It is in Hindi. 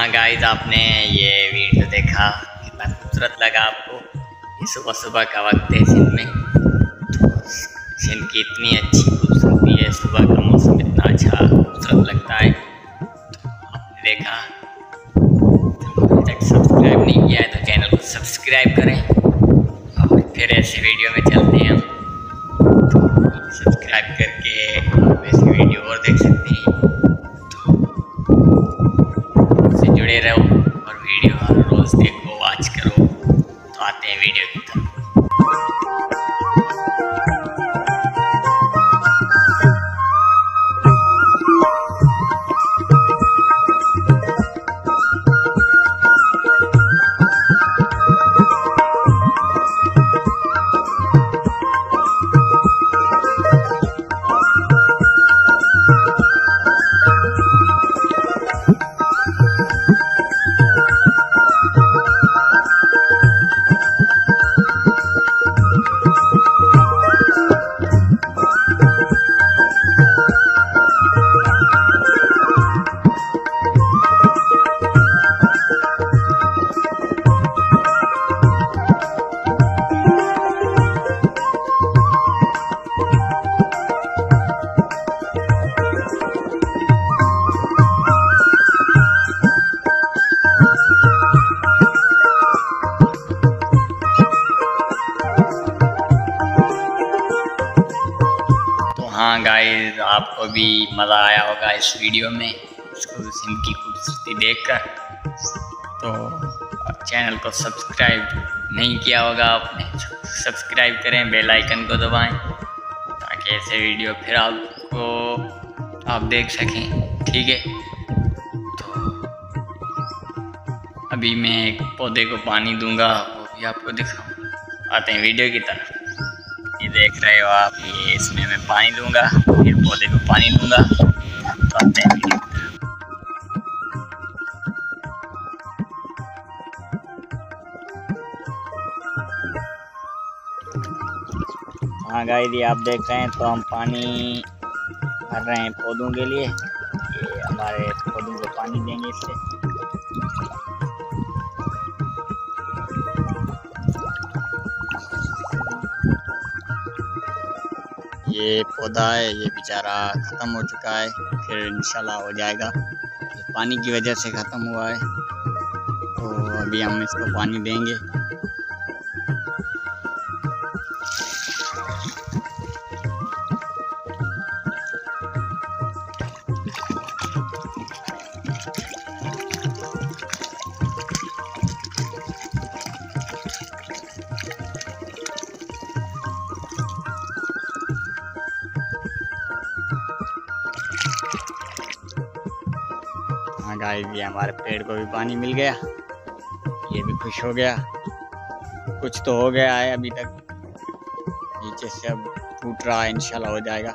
हाँ गाइस, आपने ये वीडियो देखा, कितना खूबसूरत लगा आपको। ये सुबह सुबह का वक्त है सिंध में, तो सिंध की इतनी अच्छी खूबसूरती है, सुबह का मौसम इतना अच्छा खूबसूरत लगता है। तो आपने देखा, तो अभी तक सब्सक्राइब नहीं किया है तो चैनल को सब्सक्राइब करें और फिर ऐसे वीडियो में चलते हैं हम। तो सब्सक्राइब करके आप ऐसी वीडियो और देख सकते हैं, जुड़े रहो और वीडियो हर रोज देखो, वॉच करो। तो आते हैं वीडियो की तरफ। हाँ गाइस, आपको भी मज़ा आया होगा इस वीडियो में, इसको सिंध की खूबसूरती देखकर। तो चैनल को सब्सक्राइब नहीं किया होगा आपने, सब्सक्राइब करें, बेल आइकन को दबाएं ताकि ऐसे वीडियो फिर आप देख सकें। ठीक है, तो अभी मैं एक पौधे को पानी दूंगा, वो भी आपको दिखाऊँ। आते हैं वीडियो की तरफ। ये देख रहे हो आप, ये इसमें मैं पानी दूंगा, फिर पौधे को पानी दूंगा। तो आते हैं वीडियो की तरफ। हाँ गाइस, ये आप देख रहे हैं, तो हम पानी भर रहे हैं पौधों के लिए। ये हमारे पौधों को पानी देंगे इससे। ये पौधा है, ये बेचारा ख़त्म हो चुका है, फिर इंशाल्लाह हो जाएगा। ये पानी की वजह से ख़त्म हुआ है, तो अभी हम इसको पानी देंगे। हाँ गाइस, ये हमारे पेड़ को भी पानी मिल गया, ये भी खुश हो गया। कुछ तो हो गया है अभी तक, नीचे से अब टूट रहा है, इंशाल्लाह हो जाएगा।